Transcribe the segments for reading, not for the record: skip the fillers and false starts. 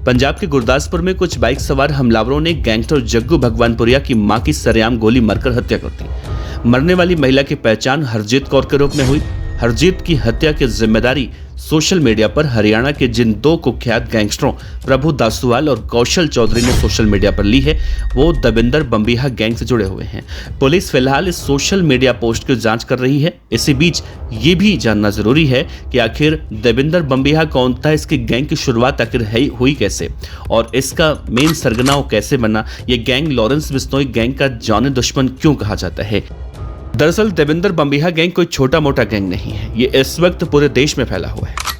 पंजाब के गुरदासपुर में कुछ बाइक सवार हमलावरों ने गैंगस्टर जग्गू भगवानपुरिया की मां की सरेआम गोली मारकर हत्या कर दी। मरने वाली महिला की पहचान हरजीत कौर के रूप में हुई। हरजीत की हत्या की जिम्मेदारी सोशल मीडिया पर हरियाणा के जिन दो कुख्यात गैंगस्टरों प्रभु दासूवाल और कौशल चौधरी ने सोशल मीडिया पर ली है, वो दबिंदर बम्बीहा गैंग से जुड़े हुए हैं। पुलिस फिलहाल इस सोशल मीडिया पोस्ट की जांच कर रही है। इसी बीच ये भी जानना जरूरी है कि आखिर दबिंदर बम्बीहा कौन था, इसकी गैंग की शुरुआत आखिर हुई कैसे और इसका मेन सरगना कैसे बना। ये गैंग लॉरेंस बिश्नोई गैंग का जाने दुश्मन क्यों कहा जाता है। दरअसल दबिंदर बम्बीहा गैंग कोई छोटा मोटा गैंग नहीं है। ये इस वक्त पूरे देश में फैला हुआ है।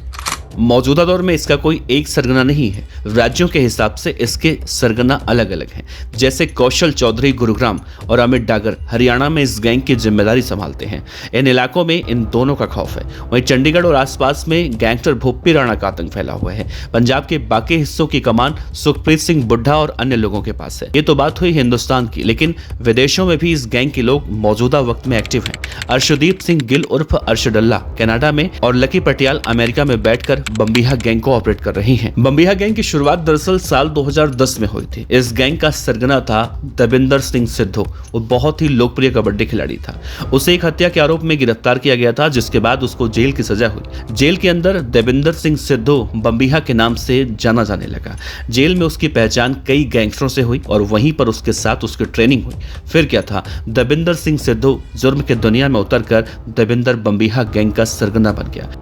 मौजूदा दौर में इसका कोई एक सरगना नहीं है। राज्यों के हिसाब से इसके सरगना अलग अलग हैं। जैसे कौशल चौधरी गुरुग्राम और अमित डागर हरियाणा में इस गैंग की जिम्मेदारी संभालते हैं। इन इलाकों में इन दोनों का खौफ है। वहीं चंडीगढ़ और आसपास में गैंगस्टर भोप्पी राणा का आतंक फैला हुआ है। पंजाब के बाकी हिस्सों की कमान सुखप्रीत सिंह बुड्ढा और अन्य लोगों के पास है। ये तो बात हुई हिंदुस्तान की, लेकिन विदेशों में भी इस गैंग के लोग मौजूदा वक्त में एक्टिव हैं। अर्शदीप सिंह गिल उर्फ अर्शडल्ला कनाडा में और लकी पटियाल अमेरिका में बैठकर बम्बीहा गैंग को ऑपरेट कर रही हैं। बम्बीहा गैंग की शुरुआत दरअसल साल 2010 में हुई थी। इस गैंग का सरगना था दबिंदर सिंह सिद्धू। वो बहुत ही लोकप्रिय कबड्डी खिलाड़ी था। उसे एक हत्या के आरोप में गिरफ्तार किया गया था, जिसके बाद उसको जेल की सजा हुई। जेल के अंदर दबिंदर सिंह सिद्धू बम्बीहा के नाम से जाना जाने लगा। जेल में उसकी पहचान कई गैंगस्टरों से हुई और वहीं पर उसके साथ उसकी ट्रेनिंग हुई। फिर क्या था, दबिंदर सिंह सिद्धू जुर्म के दुनिया में उतरकर दबिंदर बम्बीहा गैंग का सरगना बन गया।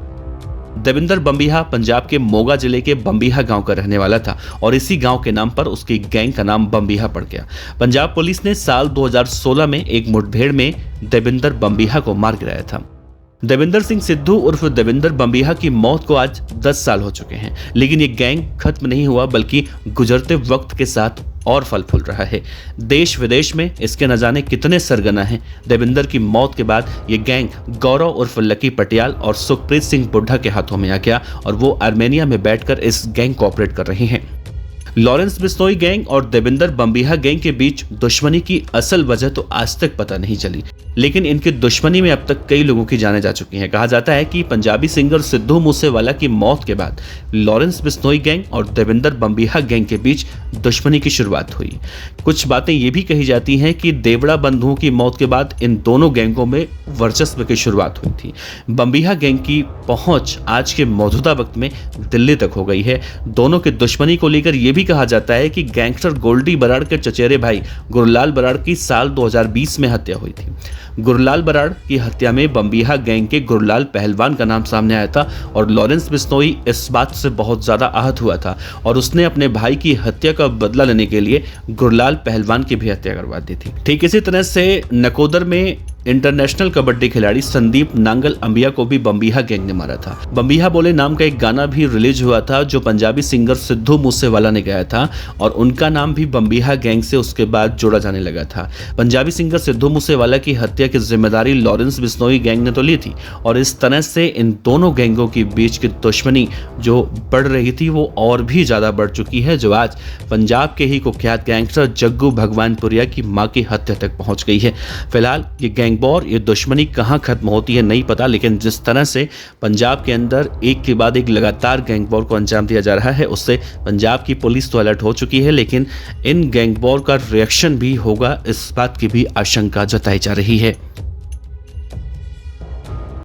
दबिंदर बम्बीहा पंजाब के मोगा जिले के बम्बीहा गांव का रहने वाला था और इसी गांव के नाम पर उसकी गैंग का नाम बम्बीहा पड़ गया। पंजाब पुलिस ने साल 2016 में एक मुठभेड़ में दबिंदर बम्बीहा को मार गिराया था। दबिंदर सिंह सिद्धू उर्फ दबिंदर बम्बीहा की मौत को आज 10 साल हो चुके हैं, लेकिन ये गैंग खत्म नहीं हुआ, बल्कि गुजरते वक्त के साथ और फल फूल रहा है। देश विदेश में इसके न जाने कितने सरगना हैं। दबिंदर की मौत के बाद ये गैंग गौरव उर्फ लकी पटियाल और सुखप्रीत सिंह बुड्ढा के हाथों में आ गया और वो आर्मेनिया में बैठकर इस गैंग को ऑपरेट कर रही हैं। लॉरेंस बिश्नोई गैंग और दबिंदर बम्बीहा गैंग के बीच दुश्मनी की असल वजह तो आज तक पता नहीं चली, लेकिन इनकी दुश्मनी में अब तक कई लोगों की जाने जा चुकी हैं। कहा जाता है कि पंजाबी सिंगर सिद्धू मूसेवाला की मौत के बाद लॉरेंस बिश्नोई गैंग और दबिंदर बम्बीहा गैंग के बीच दुश्मनी की शुरुआत हुई। कुछ बातें ये भी कही जाती हैं कि देवड़ा बंधुओं की मौत के बाद इन दोनों गैंगों में वर्चस्व की शुरुआत हुई थी। बम्बीहा गैंग की पहुंच आज के मौजूदा वक्त में दिल्ली तक हो गई है। दोनों की दुश्मनी को लेकर यह भी कहा जाता है कि गैंगस्टर गोल्डी बराड़ के चचेरे भाई गुरलाल बराड़ की साल 2020 में हत्या हुई थी। गुरलाल बराड़ की हत्या में बम्बीहा गैंग के गुरलाल पहलवान का नाम सामने आया था और लॉरेंस बिश्नोई इस बात से बहुत ज्यादा आहत हुआ था और उसने अपने भाई की हत्या का बदला लेने के लिए गुरलाल पहलवान की भी हत्या करवा दी थी। ठीक इसी तरह से नकोदर में इंटरनेशनल कबड्डी खिलाड़ी संदीप नांगल अंबिया को भी बम्बीहा गैंग ने मारा था। बम्बीहा बोले नाम का एक गाना भी रिलीज हुआ था जो पंजाबी सिंगर सिद्धू मूसेवाला ने गाया था और उनका नाम भी बम्बीहा गैंग से उसके बाद जोड़ा जाने लगा था। पंजाबी सिंगर सिद्धू मूसेवाला की हत्या की जिम्मेदारी लॉरेंस बिश्नोई गैंग ने तो ली थी और इस तरह से इन दोनों गैंगों के बीच की दुश्मनी जो बढ़ रही थी वो और भी ज्यादा बढ़ चुकी है, जो आज पंजाब के ही कुख्यात गैंगस्टर जग्गू भगवानपुरिया की मां की हत्या तक पहुंच गई है। फिलहाल ये गैंग वॉर, ये दुश्मनी कहां खत्म होती है नहीं पता, लेकिन जिस तरह से पंजाब के अंदर एक के बाद एक लगातार गैंग वॉर को अंजाम दिया जा रहा है, उससे पंजाब की पुलिस तो अलर्ट हो चुकी है, लेकिन इन गैंग वॉर का रिएक्शन भी होगा, इस बात की भी आशंका जताई जा रही है।